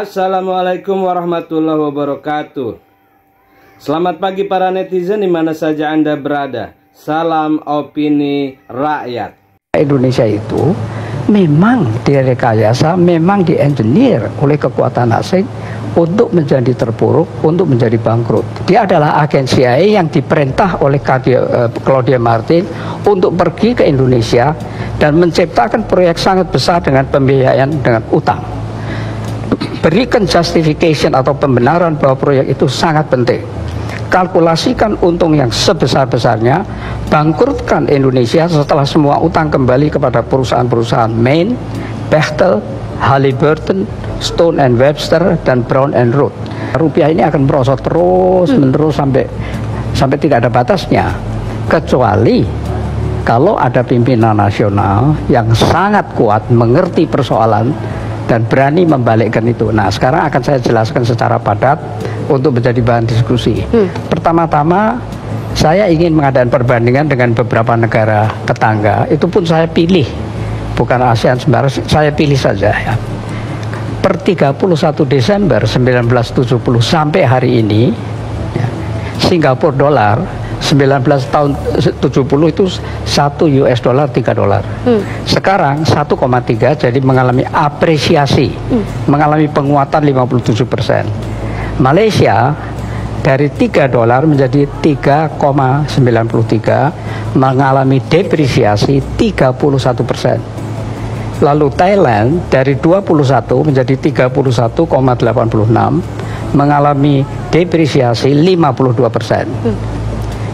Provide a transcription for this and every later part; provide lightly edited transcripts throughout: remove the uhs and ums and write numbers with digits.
Assalamualaikum warahmatullahi wabarakatuh. Selamat pagi para netizen di mana saja Anda berada. Salam opini rakyat. Indonesia itu memang direkayasa, memang diengineer oleh kekuatan asing untuk menjadi terpuruk, untuk menjadi bangkrut. Dia adalah agen CIA yang diperintah oleh Claudia Martin untuk pergi ke Indonesia dan menciptakan proyek sangat besar dengan pembiayaan dengan utang. Berikan justification atau pembenaran bahwa proyek itu sangat penting. Kalkulasikan untung yang sebesar-besarnya, bangkrutkan Indonesia setelah semua utang kembali kepada perusahaan-perusahaan Main, Bechtel, Halliburton, Stone and Webster, dan Brown and Root. Rupiah ini akan merosot terus menerus sampai tidak ada batasnya, kecuali kalau ada pimpinan nasional yang sangat kuat mengerti persoalan dan berani membalikkan itu. Nah, sekarang akan saya jelaskan secara padat untuk menjadi bahan diskusi. Pertama-tama, saya ingin mengadakan perbandingan dengan beberapa negara tetangga. Itu pun saya pilih, bukan ASEAN sembarang, saya pilih saja ya. Per 31 Desember 1970 sampai hari ini, ya, Singapura dolar 19 tahun 70 itu 1 US dollar 3 dolar. Sekarang 1,3, jadi mengalami apresiasi, mengalami penguatan 57%. Malaysia dari 3 dolar menjadi 3,93, mengalami depresiasi 31%. Lalu Thailand dari 21 menjadi 31,86, mengalami depresiasi 52%.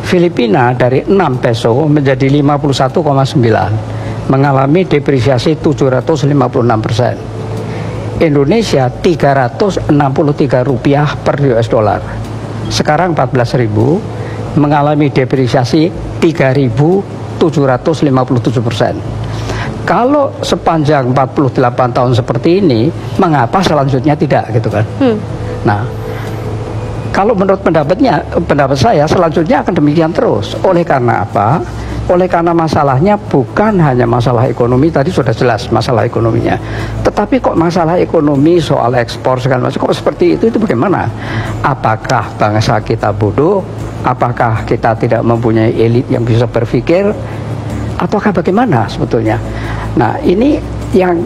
Filipina dari 6 peso menjadi 51,9, mengalami depresiasi 756%. Indonesia 363 rupiah per US dollar, sekarang 14.000, mengalami depresiasi 3.757%. Kalau sepanjang 48 tahun seperti ini, mengapa selanjutnya tidak, gitu kan? Nah, kalau menurut pendapat saya selanjutnya akan demikian terus. Oleh karena apa? Oleh karena masalahnya bukan hanya masalah ekonomi, tadi sudah jelas masalah ekonominya. Tetapi kok masalah ekonomi, soal ekspor segala macam, kok seperti itu bagaimana? Apakah bangsa kita bodoh? Apakah kita tidak mempunyai elit yang bisa berpikir? Ataukah bagaimana sebetulnya? Nah, ini yang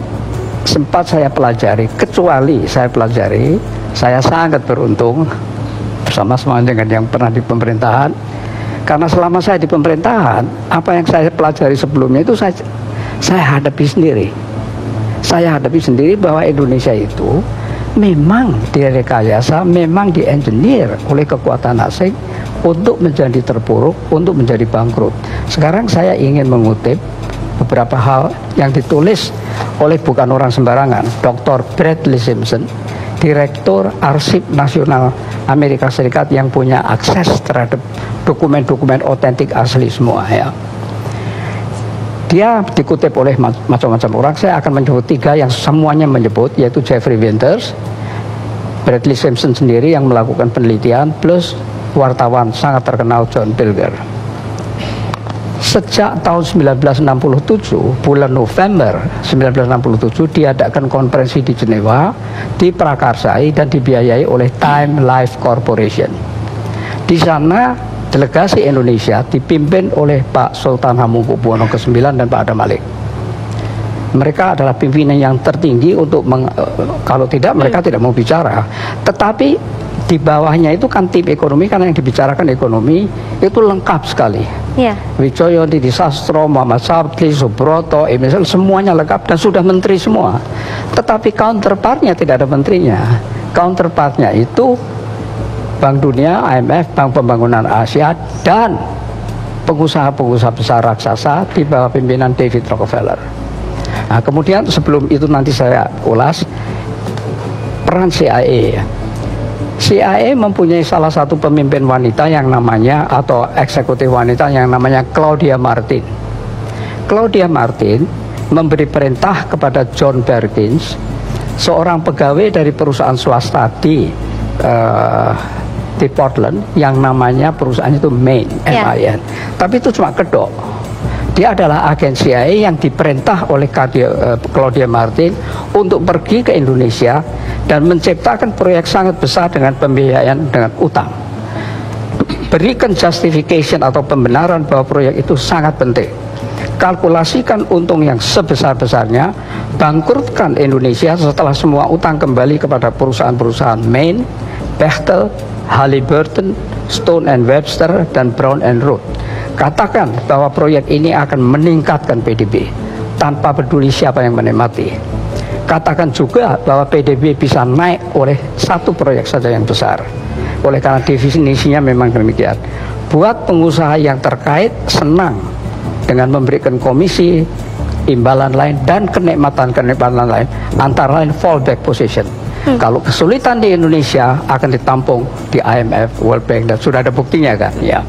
sempat saya pelajari, kecuali saya pelajari, saya sangat beruntung bersama-sama dengan yang pernah di pemerintahan, karena selama saya di pemerintahan, apa yang saya pelajari sebelumnya itu saya hadapi sendiri. Saya hadapi sendiri bahwa Indonesia itu memang direkayasa, memang diengineer oleh kekuatan asing untuk menjadi terpuruk, untuk menjadi bangkrut. Sekarang saya ingin mengutip beberapa hal yang ditulis oleh bukan orang sembarangan, Dr. Bradley Simpson, Direktur Arsip Nasional Amerika Serikat yang punya akses terhadap dokumen-dokumen otentik asli semua ya. Dia dikutip oleh macam-macam orang. Saya akan menyebut 3 yang semuanya menyebut, yaitu Jeffrey Winters, Bradley Simpson sendiri yang melakukan penelitian, plus wartawan sangat terkenal John Pilger. Sejak tahun 1967, bulan November 1967, diadakan konferensi di Jenewa, diprakarsai dan dibiayai oleh Time Life Corporation. Di sana delegasi Indonesia dipimpin oleh Pak Sultan Hamengkubuwono ke-9 dan Pak Adam Malik. Mereka adalah pimpinan yang tertinggi untuk kalau tidak mereka tidak mau bicara. Tetapi di bawahnya itu kan tim ekonomi, karena yang dibicarakan ekonomi itu lengkap sekali. Wijoyo, Didi Sastro, Muhammad Sabti, Subroto, Emerson, semuanya lengkap dan sudah menteri semua. Tetapi counterpartnya tidak ada menterinya. Counterpartnya itu Bank Dunia, IMF, Bank Pembangunan Asia, dan pengusaha-pengusaha besar raksasa di bawah pimpinan David Rockefeller. Nah, kemudian sebelum itu nanti saya ulas peran CIA. CIA mempunyai salah satu pemimpin wanita yang namanya, atau eksekutif wanita yang namanya Claudia Martin. Claudia Martin memberi perintah kepada John Perkins, seorang pegawai dari perusahaan swasta di Portland yang namanya perusahaan itu Main, MIN. Tapi itu cuma kedok. Dia adalah agen CIA yang diperintah oleh Claudia Martin untuk pergi ke Indonesia dan menciptakan proyek sangat besar dengan pembiayaan dengan utang. Berikan justification atau pembenaran bahwa proyek itu sangat penting. Kalkulasikan untung yang sebesar-besarnya, bangkrutkan Indonesia setelah semua utang kembali kepada perusahaan-perusahaan Main, Bechtel, Halliburton, Stone and Webster, dan Brown and Root. Katakan bahwa proyek ini akan meningkatkan PDB tanpa peduli siapa yang menikmati. Katakan juga bahwa PDB bisa naik oleh satu proyek saja yang besar. Oleh karena definisinya memang demikian. Buat pengusaha yang terkait senang dengan memberikan komisi, imbalan lain, dan kenikmatan-kenikmatan lain, antara lain fallback position. Kalau kesulitan di Indonesia akan ditampung di IMF, World Bank, dan sudah ada buktinya kan ya.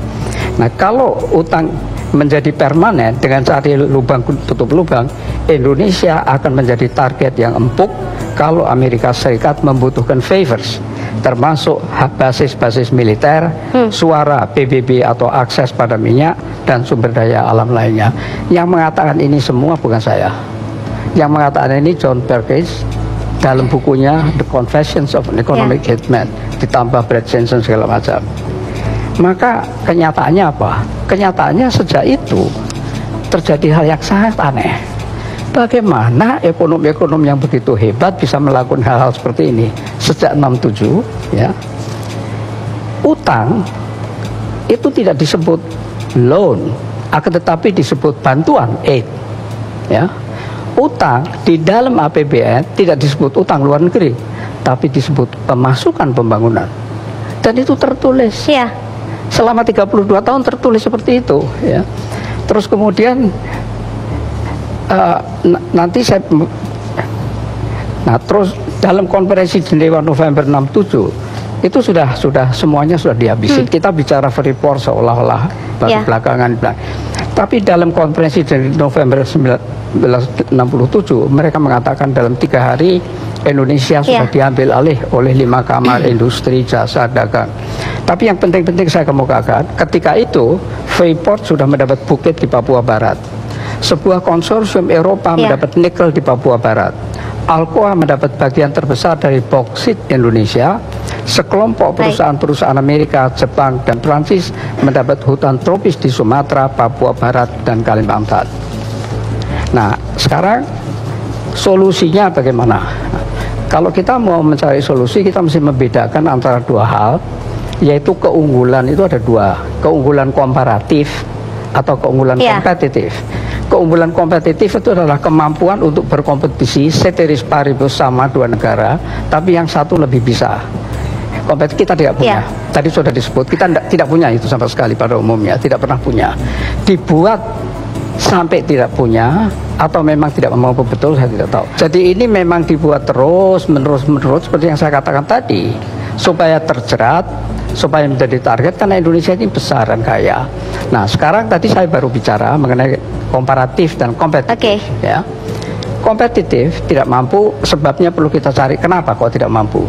Nah, kalau utang menjadi permanen dengan cari lubang tutup lubang, Indonesia akan menjadi target yang empuk kalau Amerika Serikat membutuhkan favors, termasuk basis-basis militer, suara PBB atau akses pada minyak dan sumber daya alam lainnya. Yang mengatakan ini semua bukan saya. Yang mengatakan ini John Perkins dalam bukunya The Confessions of an Economic Hitman, ditambah Brad Jensen segala macam. Maka kenyataannya apa? Kenyataannya sejak itu terjadi hal yang sangat aneh. Bagaimana ekonom-ekonom yang begitu hebat bisa melakukan hal-hal seperti ini sejak 67 ya. Utang itu tidak disebut loan, akan tetapi disebut bantuan, aid ya. Utang di dalam APBN tidak disebut utang luar negeri, tapi disebut pemasukan pembangunan. Dan itu tertulis. Ya. Selama 32 tahun tertulis seperti itu ya. Terus kemudian nanti saya terus dalam konferensi Jenewa November 67 itu sudah semuanya sudah dihabisin. Kita bicara Freeport seolah-olah baru belakangan. Tapi dalam konferensi November 1967 mereka mengatakan dalam 3 hari Indonesia sudah diambil alih oleh 5 kamar industri, jasa, dagang. Tapi yang penting-penting saya kemukakan, ketika itu Freeport sudah mendapat bukit di Papua Barat. Sebuah konsorsium Eropa mendapat nikel di Papua Barat. Alcoa mendapat bagian terbesar dari boksit Indonesia. Sekelompok perusahaan-perusahaan Amerika, Jepang, dan Prancis mendapat hutan tropis di Sumatera, Papua Barat, dan Kalimantan. Nah, sekarang solusinya bagaimana? Kalau kita mau mencari solusi, kita mesti membedakan antara dua hal, yaitu keunggulan itu ada dua, keunggulan komparatif atau keunggulan kompetitif. Keunggulan kompetitif itu adalah kemampuan untuk berkompetisi ceteris paribus sama dua negara, tapi yang satu lebih bisa. Kompetitif kita tidak punya. Tadi sudah disebut, kita tidak punya itu sama sekali pada umumnya, tidak pernah punya. Dibuat sampai tidak punya atau memang tidak mampu betul, saya tidak tahu. Jadi ini memang dibuat terus menerus seperti yang saya katakan tadi, supaya terjerat, supaya menjadi target, karena Indonesia ini besar dan kaya. Nah, sekarang tadi saya baru bicara mengenai komparatif dan kompetitif. Ya, kompetitif tidak mampu, sebabnya perlu kita cari kenapa kok tidak mampu.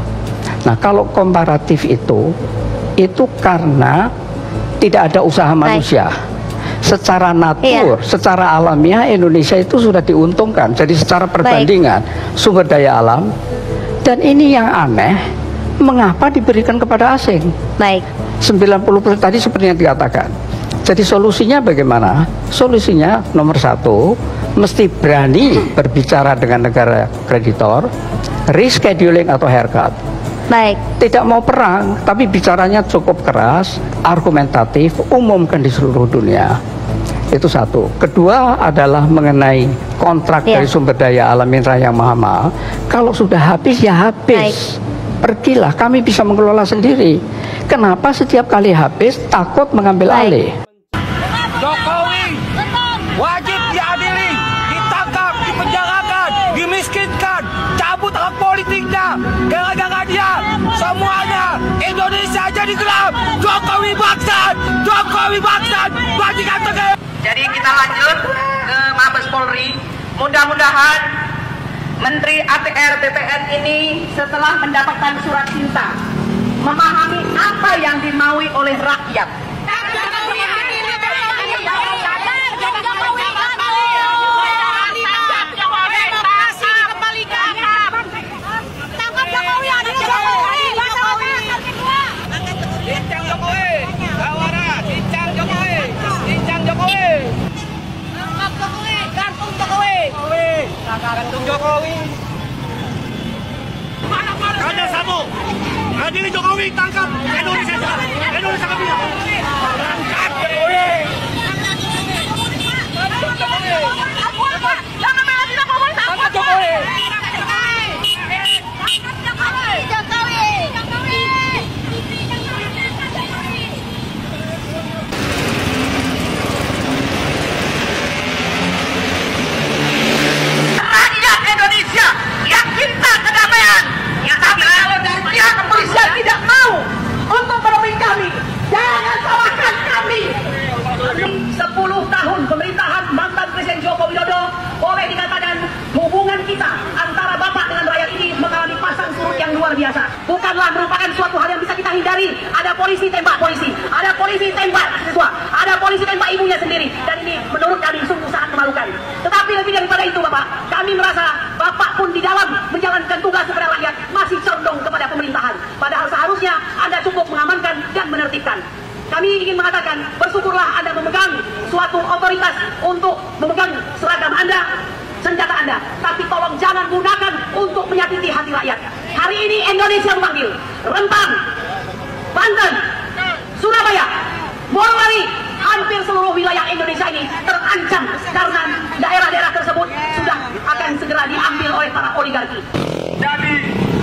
Nah, kalau komparatif itu karena tidak ada usaha manusia. Secara natur, secara alamiah Indonesia itu sudah diuntungkan. Jadi secara perbandingan sumber daya alam, dan ini yang aneh, mengapa diberikan kepada asing? 90% tadi seperti yang dikatakan. Jadi solusinya bagaimana? Solusinya nomor satu, mesti berani berbicara dengan negara kreditor, rescheduling atau haircut. Tidak mau perang, tapi bicaranya cukup keras, argumentatif, umumkan di seluruh dunia. Itu satu. Kedua adalah mengenai kontrak dari sumber daya alam mineral yang mahal. Kalau sudah habis ya habis. Pergilah, kami bisa mengelola sendiri. Kenapa setiap kali habis takut mengambil alih? Jokowi wajib diadili, ditangkap, dipenjarakan, dimiskinkan, cabut hak politiknya. Gara-gara dia semuanya Indonesia jadi gelap. Jokowi bangsat, Jokowi bangsat, bajingan tegak. Jadi kita lanjut ke Mabes Polri. Mudah-mudahan Menteri ATR BPN ini setelah mendapatkan surat cinta memahami apa yang dimaui oleh rakyat. Diadili Jokowi, tangkap Indonesia. Indonesia kami. Tangkap Jokowi. Jangan bela Jokowi. Tangkap Jokowi. Rakyat Indonesia yang cinta kedamaian. Tapi kalau dari pihak kepolisian tidak mau untuk menemui kami, jangan salahkan kami. 10 tahun pemerintahan mantan Presiden Joko Widodo, boleh dikatakan hubungan kita antara Bapak dengan rakyat ini mengalami pasang surut yang luar biasa. Bukanlah merupakan suatu hal yang bisa kita hindari. Ada polisi tembak polisi, ada polisi tembak siswa, ada polisi tembak ibunya sendiri. Dan ini menurut kami sungguh sangat memalukan. Tetapi lebih daripada itu Bapak, kami merasa Bapak pun di dalam menjalankan tugas kepada rakyat masih condong kepada pemerintahan. Padahal seharusnya Anda cukup mengamankan dan menertibkan. Kami ingin mengatakan, bersyukurlah Anda memegang suatu otoritas untuk memegang seragam Anda, senjata Anda. Tapi tolong jangan gunakan untuk menyakiti hati rakyat. Hari ini Indonesia memanggil Rempang, Banten, Surabaya, Boyolali, hampir seluruh wilayah Indonesia ini terancam karena daerah-daerah tersebut sudah akan segera diambil oleh para oligarki. Jadi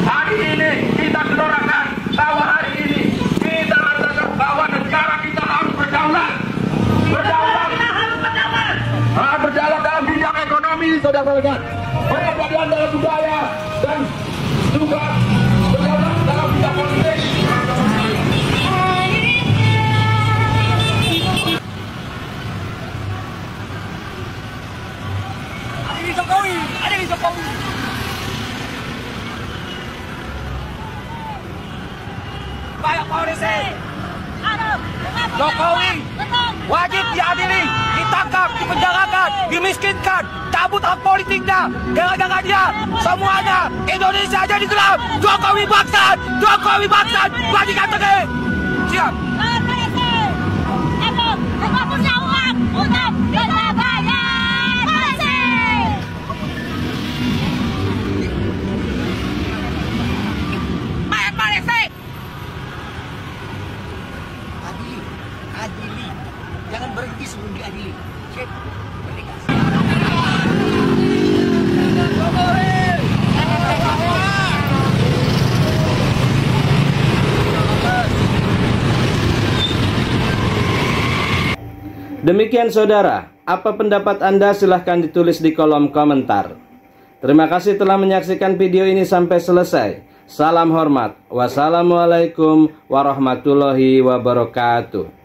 hari ini kita suarakan bahwa hari ini kita mengatakan bahwa negara kita harus berdaulat. Berdaulat dalam bidang ekonomi, saudara-saudara. Berdaulat dalam budaya dan juga berdaulat dalam bidang politik. Ada di Jokowi. Banyak polisi. Jokowi wajib diadili, ditangkap, dipenjarakan, dimiskinkan, cabut hak politiknya. Gara-gara dia, semuanya Indonesia jadi gelap. Jokowi bangsat, Jokowi bangsat, bagi kata siap. Adili, jangan berhenti sebelum diadili. Cek, merdeka. Demikian saudara, apa pendapat Anda silahkan ditulis di kolom komentar. Terima kasih telah menyaksikan video ini sampai selesai. Salam hormat. Wassalamualaikum warahmatullahi wabarakatuh.